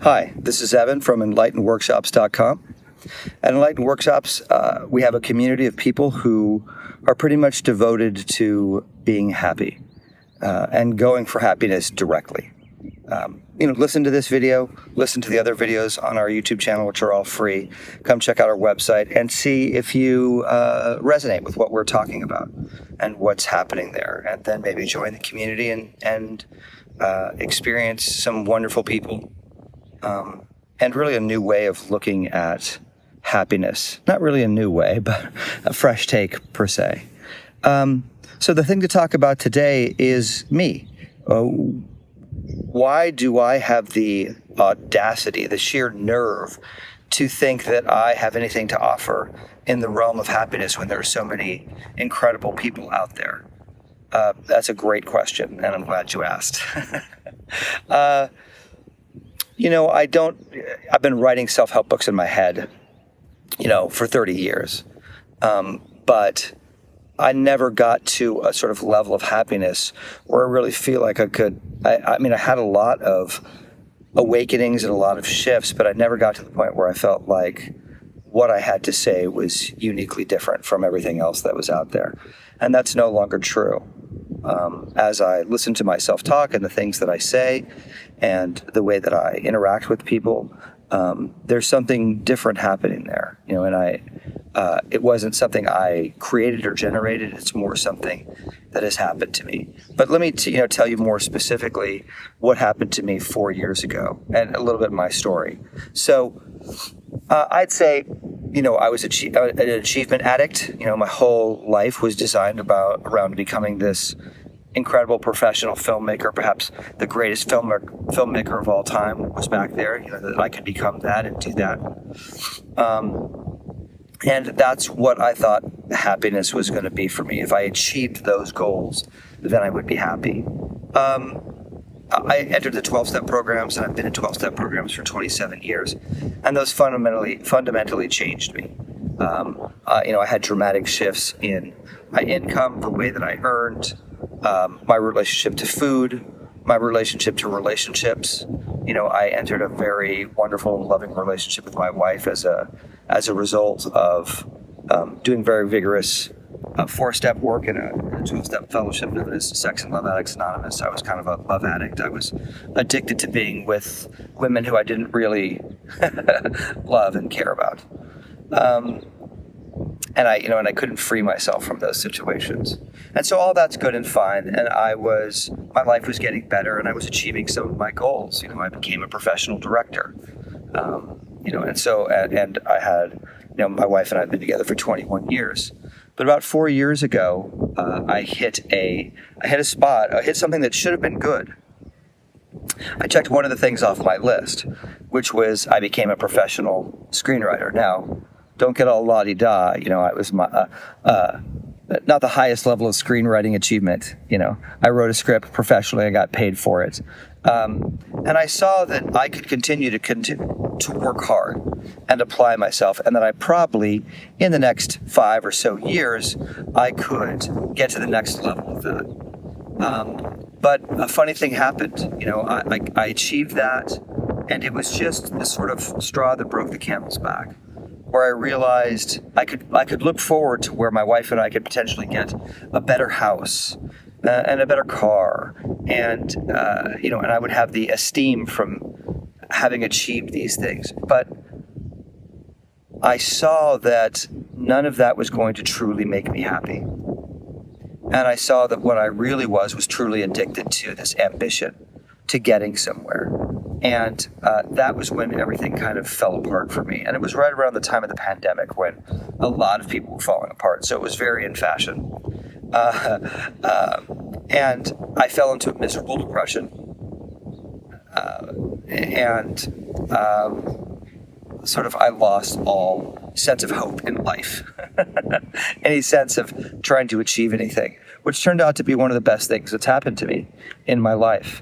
Hi, this is Evan from enlightenedworkshops.com. At Enlightened Workshops, we have a community of people who are pretty much devoted to being happy and going for happiness directly. Listen to this video, listen to the other videos on our YouTube channel, which are all free. Come check out our website and see if you resonate with what we're talking about and what's happening there. And then maybe join the community and experience some wonderful people. And really a new way of looking at happiness. Not really a new way, but a fresh take per se. So the thing to talk about today is me. Why do I have the audacity, the sheer nerve to think that I have anything to offer in the realm of happiness when there are so many incredible people out there? That's a great question, and I'm glad you asked. I've been writing self-help books in my head, for 30 years. But I never got to a sort of level of happiness where I really feel like I had a lot of awakenings and a lot of shifts, but I never got to the point where I felt like what I had to say was uniquely different from everything else that was out there. And that's no longer true. As I listen to my self-talk and the things that I say and the way that I interact with people, there's something different happening there, and it wasn't something I created or generated. It's more something that has happened to me. But let me, tell you more specifically what happened to me 4 years ago and a little bit of my story. So I'd say, I was an achievement addict. My whole life was designed around becoming this incredible professional filmmaker. Perhaps the greatest filmmaker of all time was back there, that I could become that and do that. And that's what I thought happiness was going to be for me. If I achieved those goals, then I would be happy. I entered the 12-step programs, and I've been in 12-step programs for 27 years, and those fundamentally changed me. I had dramatic shifts in my income, the way that I earned, my relationship to food, my relationship to relationships. I entered a very wonderful and loving relationship with my wife as a result of doing very vigorous 4-step work in a 12-step fellowship known as Sex and Love Addicts Anonymous. I was kind of a love addict. I was addicted to being with women who I didn't really love and care about. And I couldn't free myself from those situations. And so all that's good and fine. And my life was getting better, and I was achieving some of my goals. I became a professional director. And I had, my wife and I had been together for 21 years. But about 4 years ago, I hit something that should have been good. I checked one of the things off my list, which was I became a professional screenwriter. Now, don't get all la-di-da, I was not the highest level of screenwriting achievement. I wrote a script professionally, I got paid for it. And I saw that I could continue to work hard and apply myself, and that I probably, in the next 5 or so years, I could get to the next level of that. But a funny thing happened. I achieved that, and it was just the sort of straw that broke the camel's back, where I realized I could look forward to where my wife and I could potentially get a better house and a better car, and I would have the esteem from having achieved these things. But I saw that none of that was going to truly make me happy. And I saw that what I really was truly addicted to this ambition to getting somewhere. And that was when everything kind of fell apart for me. And it was right around the time of the pandemic when a lot of people were falling apart. So it was very in fashion. And I fell into a miserable depression. I lost all sense of hope in life. Any sense of trying to achieve anything, which turned out to be one of the best things that's happened to me in my life.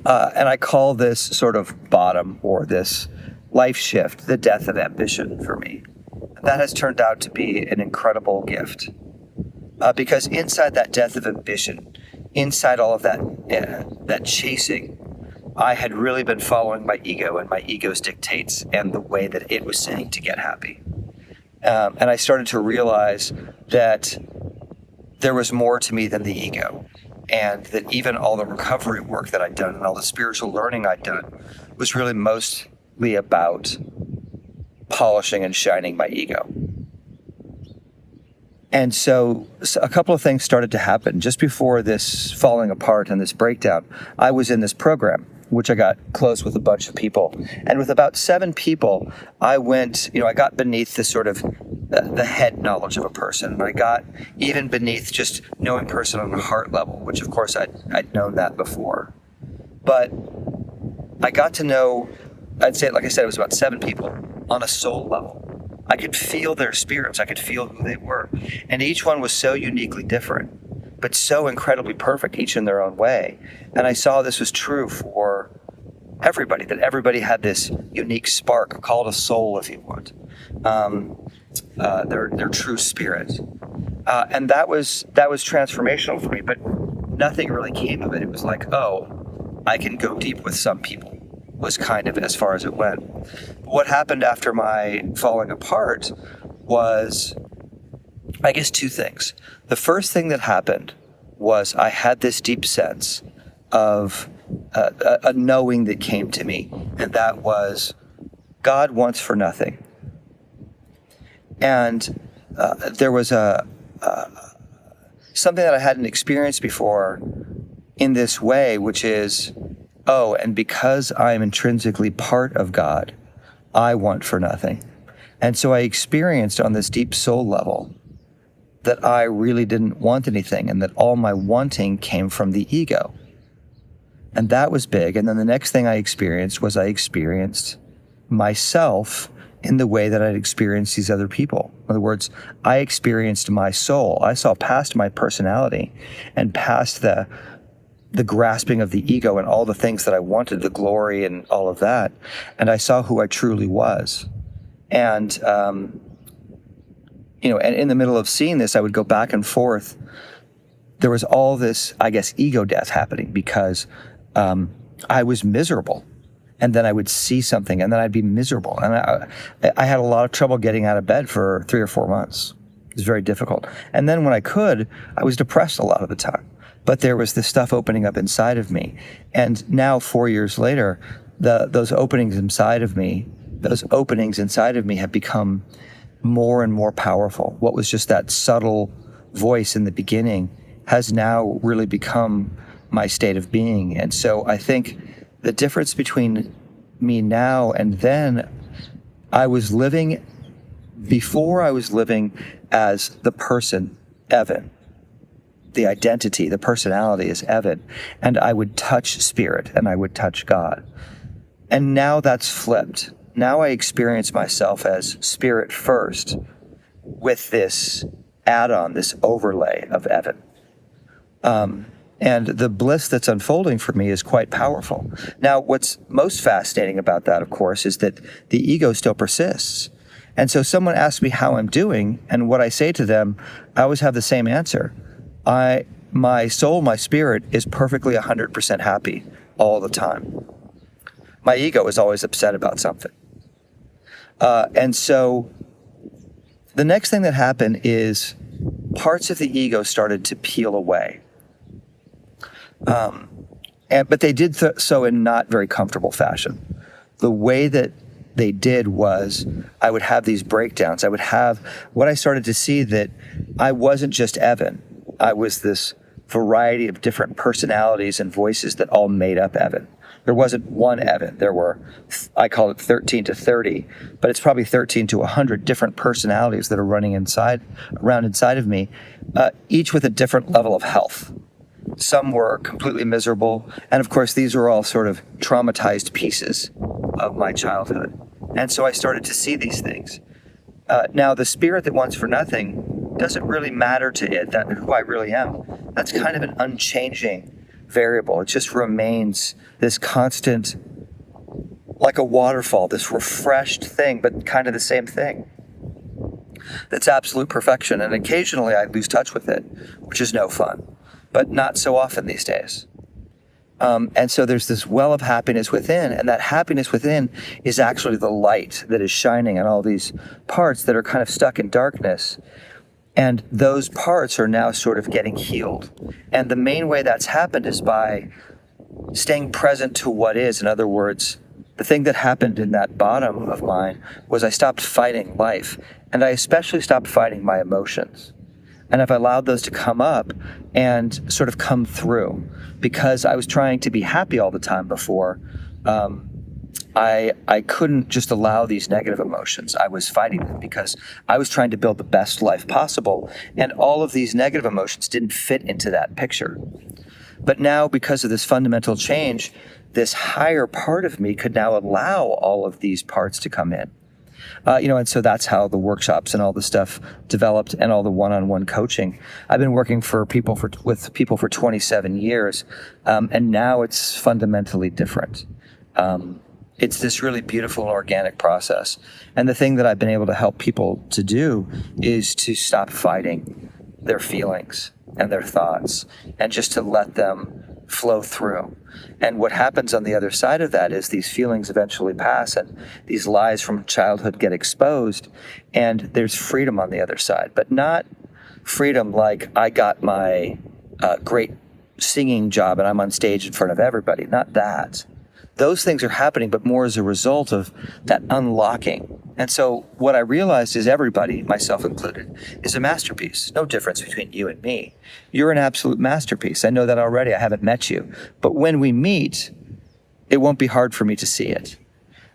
And I call this sort of bottom, or this life shift, the death of ambition for me. That has turned out to be an incredible gift. Because inside that death of ambition, inside all of that chasing, I had really been following my ego and my ego's dictates and the way that it was saying to get happy. And I started to realize that there was more to me than the ego, and that even all the recovery work that I'd done and all the spiritual learning I'd done was really mostly about polishing and shining my ego. And so a couple of things started to happen. Just before this falling apart and this breakdown, I was in this program, which I got close with a bunch of people. And with about 7 people, I got beneath the sort of the head knowledge of a person. And I got even beneath just knowing person on a heart level, which of course I'd known that before. But I got to know, I'd say, like I said, it was about 7 people on a soul level. I could feel their spirits. I could feel who they were. And each one was so uniquely different, but so incredibly perfect, each in their own way. And I saw this was true for everybody, that everybody had this unique spark, call it a soul if you want, their true spirit. And that was transformational for me, but nothing really came of it. It was like, oh, I can go deep with some people, was kind of as far as it went. What happened after my falling apart was, I guess, 2 things. The first thing that happened was I had this deep sense of a knowing that came to me, and that was God wants for nothing. And there was something that I hadn't experienced before in this way, which is, oh, and because I'm intrinsically part of God, I want for nothing. And so I experienced on this deep soul level that I really didn't want anything, and that all my wanting came from the ego. And that was big. And then the next thing I experienced was I experienced myself in the way that I'd experienced these other people. In other words, I experienced my soul. I saw past my personality and past the grasping of the ego and all the things that I wanted, the glory and all of that. And I saw who I truly was. And, and in the middle of seeing this, I would go back and forth. There was all this, I guess, ego death happening because I was miserable. And then I would see something and then I'd be miserable. And I had a lot of trouble getting out of bed for 3 or 4 months. It was very difficult. And then when I could, I was depressed a lot of the time. But there was this stuff opening up inside of me. And now, 4 years later, those openings inside of me have become more and more powerful. What was just that subtle voice in the beginning has now really become my state of being. And so I think the difference between me now and then, before I was living as the person, Evan. The identity, the personality is Evan. And I would touch spirit and I would touch God. And now that's flipped. Now I experience myself as spirit first with this add-on, this overlay of Evan. And the bliss that's unfolding for me is quite powerful. Now, what's most fascinating about that, of course, is that the ego still persists. And so someone asks me how I'm doing, and what I say to them, I always have the same answer. My soul, my spirit is perfectly 100% happy all the time. My ego is always upset about something. And so the next thing that happened is parts of the ego started to peel away. But they did so in not very comfortable fashion. The way that they did was I would have these breakdowns. I would have what I started to see, that I wasn't just Evan. I was this variety of different personalities and voices that all made up Evan. There wasn't one Evan. There were, I call it 13 to 30, but it's probably 13 to 100 different personalities that are running around inside of me, each with a different level of health. Some were completely miserable. And of course, these were all sort of traumatized pieces of my childhood. And so I started to see these things. Now, the spirit that wants for nothing doesn't really matter to it, that who I really am. That's kind of an unchanging variable. It just remains this constant, like a waterfall, this refreshed thing, but kind of the same thing. That's absolute perfection. And occasionally I lose touch with it, which is no fun, but not so often these days. And so there's this well of happiness within, and that happiness within is actually the light that is shining on all these parts that are kind of stuck in darkness. And those parts are now sort of getting healed. And the main way that's happened is by staying present to what is. In other words, the thing that happened in that bottom of mine was I stopped fighting life, and I especially stopped fighting my emotions. And I've allowed those to come up and sort of come through, because I was trying to be happy all the time before. I couldn't just allow these negative emotions. I was fighting them because I was trying to build the best life possible. And all of these negative emotions didn't fit into that picture. But now, because of this fundamental change, this higher part of me could now allow all of these parts to come in. And so that's how the workshops and all the stuff developed, and all the one-on-one coaching. I've been working with people for 27 years, and now it's fundamentally different. It's this really beautiful and organic process. And the thing that I've been able to help people to do is to stop fighting their feelings and their thoughts, and just to let them flow through. And what happens on the other side of that is these feelings eventually pass, and these lies from childhood get exposed, and there's freedom on the other side. But not freedom like I got my great singing job and I'm on stage in front of everybody. Not that. Those things are happening, but more as a result of that unlocking. And so what I realized is everybody, myself included, is a masterpiece. No difference between you and me. You're an absolute masterpiece. I know that already. I haven't met you. But when we meet, it won't be hard for me to see it.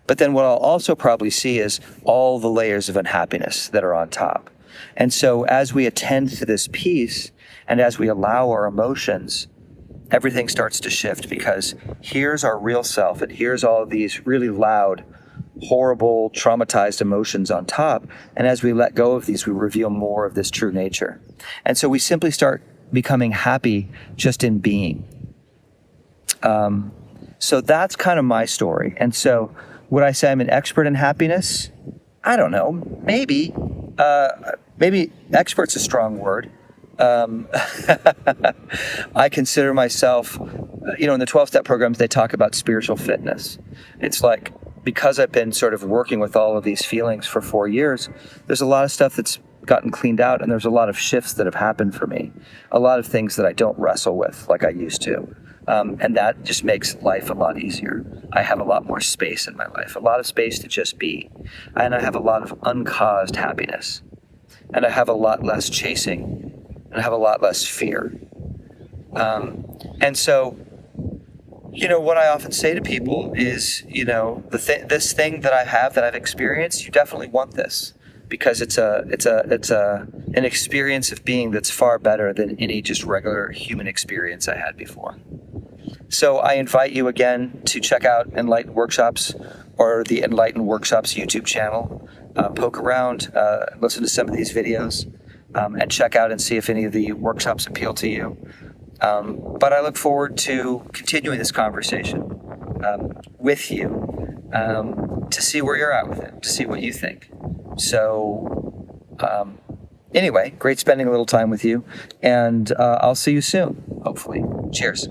But then what I'll also probably see is all the layers of unhappiness that are on top. And so as we attend to this piece, and as we allow our emotions, everything starts to shift, because here's our real self, and here's all of these really loud, horrible, traumatized emotions on top. And as we let go of these, we reveal more of this true nature. And so we simply start becoming happy just in being. So that's kind of my story. And so would I say I'm an expert in happiness? I don't know. Maybe. Maybe expert's a strong word. I consider myself, in the 12-step programs, they talk about spiritual fitness. It's like, because I've been sort of working with all of these feelings for 4 years, there's a lot of stuff that's gotten cleaned out, and there's a lot of shifts that have happened for me. A lot of things that I don't wrestle with like I used to. And that just makes life a lot easier. I have a lot more space in my life, a lot of space to just be. And I have a lot of uncaused happiness. And I have a lot less chasing. And I have a lot less fear. And so, what I often say to people is, this thing that I have, that I've experienced, you definitely want this, because it's an experience of being that's far better than any just regular human experience I had before. So I invite you again to check out Enlighten Workshops, or the Enlighten Workshops YouTube channel. Poke around, listen to some of these videos. And check out and see if any of the workshops appeal to you. But I look forward to continuing this conversation with you, to see where you're at with it, to see what you think. So anyway, great spending a little time with you, and I'll see you soon, hopefully. Cheers.